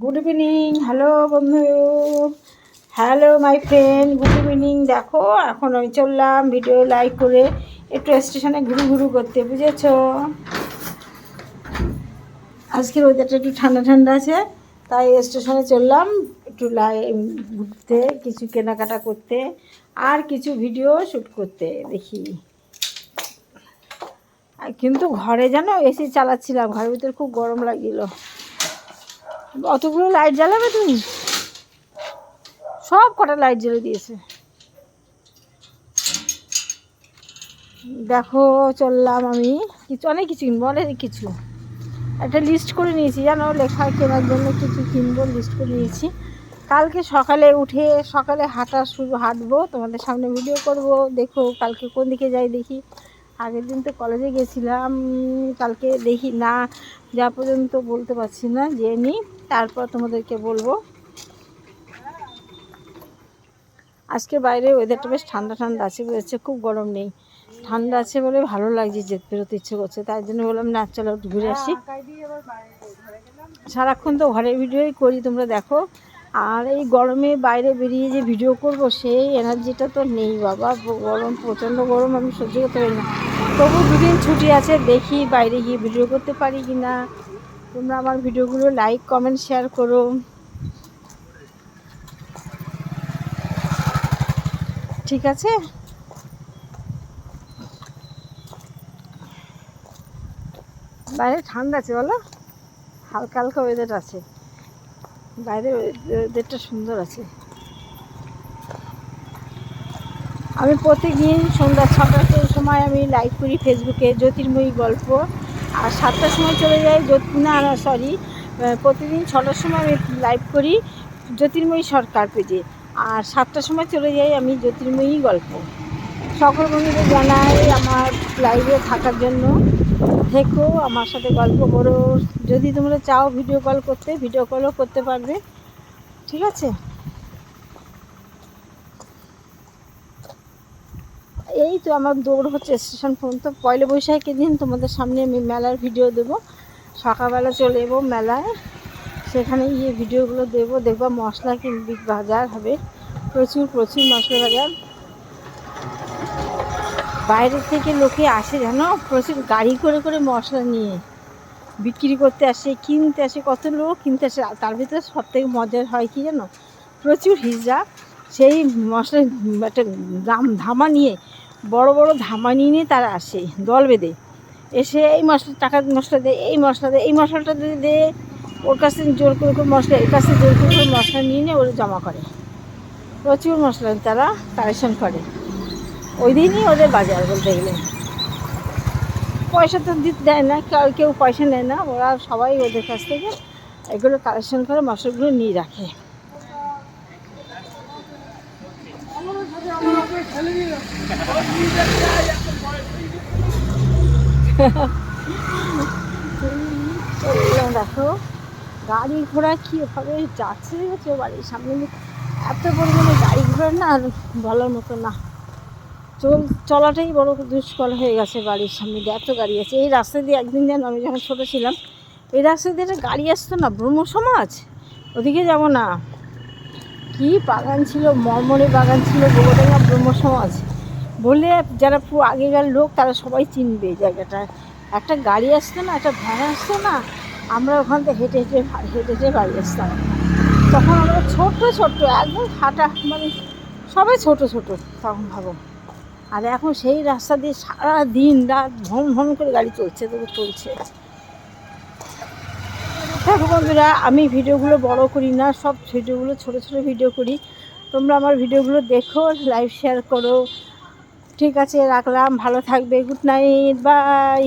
Good evening. Hello বন্ধু, hello my friend, good evening. দেখো এখন আমি চললাম ভিডিও লাইক করে একটু স্টেশনে ঘুরু ঘুরু করতে, বুঝেছো? আজকের ওয়েদারটা একটু ঠান্ডা ঠান্ডা আছে, তাই স্টেশনে চললাম একটু ঘুরতে, কিছু কেনাকাটা করতে আর কিছু ভিডিও শ্যুট করতে। দেখি কিন্তু ঘরে যেন এসি চালাচ্ছিলাম, ঘরের ভিতরে খুব গরম লাগছিল। অতগুলো লাইট জ্বালাবে তুমি? সব কটা লাইট জ্বেলে দিয়েছে। দেখো চললাম আমি অনেক কিছু কিনবো, অনেক কিছু একটা লিস্ট করে নিয়েছি, জানো, লেখা কেনার জন্য কিছু কিনবো, লিস্ট করে নিয়েছি। কালকে সকালে উঠে হাঁটবো, তোমাদের সামনে ভিডিও করব। দেখো কালকে কোন দিকে যাই দেখি। আগের দিন তো কলেজে গেছিলাম, কালকে দেখি না যা পর্যন্ত বলতে পারছি না, যেয়ে নিই, তারপর তোমাদেরকে বলবো। আজকে বাইরে ওয়েদারটা বেশ ঠান্ডা ঠান্ডা আছে, বুঝেছে, খুব গরম নেই, ঠান্ডা আছে বলে ভালো লাগছে, যেতে বেরোতে ইচ্ছে করছে। তাই জন্য বললাম না চলো ঘুরে আসি। সারাক্ষণ তো ঘরের ভিডিওই করি, তোমরা দেখো। আর এই গরমে বাইরে বেরিয়ে যে ভিডিও করব সেই এনার্জিটা তো নেই বাবা, গরম, প্রচণ্ড গরম, আমি সহ্য করতে পারি না। তবু দুদিন ছুটি আছে, দেখি বাইরে গিয়ে ভিডিও করতে পারি কি না। তোমরা আমার ভিডিওগুলো লাইক কমেন্ট শেয়ার করো, ঠিক আছে? বাইরে ঠান্ডা আছে বলো, হালকা হালকা ওয়েদার আছে, বাইরে ওয়েদারটা সুন্দর আছে। আমি প্রতিদিন সন্ধ্যা 6টার সময় আমি লাইভ করি ফেসবুকে, জ্যোতির্ময়ী গল্প। আর 7টার সময় চলে যাই প্রতিদিন 6টার সময় আমি লাইভ করি জ্যোতির্ময়ী সরকার পেজে। আর 7টার সময় চলে যাই আমি জ্যোতির্ময়ী গল্প। সকল বন্ধুদের জানাই আমার লাইভে থাকার জন্য, থেকো আমার সাথে গল্প করো। যদি তোমরা চাও ভিডিও কল করতে, ভিডিও কলও করতে পারবে, ঠিক আছে? এই তো আমার দৌড় হচ্ছে স্টেশন পর্যন্ত। পয়লা বৈশাখের দিন তোমাদের সামনে আমি মেলার ভিডিও দেবো, সকালবেলা চলে যাবো মেলায়, সেখানে গিয়ে ভিডিওগুলো দেবো। দেখবা মশলা কিনবি, বাজার হবে, প্রচুর প্রচুর মশলা বাজার। বাইরে থেকে লোকে আসে জানো, প্রচুর গাড়ি করে করে মশলা নিয়ে বিক্রি করতে আসে, কিনতে আসে, কত লোক কিনতে আসে। তার ভিতরে সব থেকে মজার হয় কি জানো, প্রচুর হিজড়া সেই মশলা একটা ধামা নিয়ে, বড় বড় ধামা নিয়ে তারা আসে দল বেঁধে, এসে এই মশলা দে, এই মশলা দে, এই মশলাটা দে, ওর কাছে জোর করে করে মশলা, এর কাছে জোর করে করে মশলা নিয়ে ওরা জমা করে, প্রচুর মশলা তারা কালেকশন করে। ওই দিনই ওদের বাজার বলতে গেলে। পয়সা তো দিতে দেয় না, কেউ পয়সা নেয় না, ওরা সবাই ওদের কাছ থেকে এগুলো কালেকশন করে মশলাগুলো নিয়ে রাখে। দেখো গাড়ি ঘোড়া কীভাবে যাচ্ছে, বাড়ির সামনে এত পরিমাণে গাড়ি ঘোড়া না, আর বলার মতো না। চলাটাই বড় দুষ্কর হয়ে গেছে, বাড়ির সামনে দিয়ে এত গাড়ি আছে। এই রাস্তা দিয়ে একদিন যেন আমি যখন ছোটো ছিলাম, এই রাস্তা দিয়ে একটা গাড়ি আসতো না, ব্রহ্ম সমাজ, ওদিকে যাব না, কি বাগান ছিল, মরমরে বাগান ছিল, গোবরডাঙ্গা ব্রহ্ম সমাজ বলে, যারা পুরো আগেকার লোক তারা সবাই চিনবে জায়গাটায়। একটা গাড়ি আসতো না, একটা ভ্যান আসতো না, আমরা ওখান থেকে হেঁটে হেঁটে হেঁটে হেঁটে বাড়ি আসতাম। তখন আমরা ছোট্ট ছোট্ট একদম হাঁটা, মানে সবাই ছোট ছোট তখন, ভাবো। আর এখন সেই রাস্তা দিয়ে সারা দিন রাত ভন ভন করে গাড়ি চলছে, তবু চলছে। দেখো বন্ধুরা, আমি ভিডিওগুলো বড় করি না, সব ভিডিওগুলো ছোটো ছোটো ভিডিও করি। তোমরা আমার ভিডিওগুলো দেখো, লাইভ শেয়ার করো, ঠিক আছে? রাখলাম, ভালো থাকবে, গুড নাইট, বাই।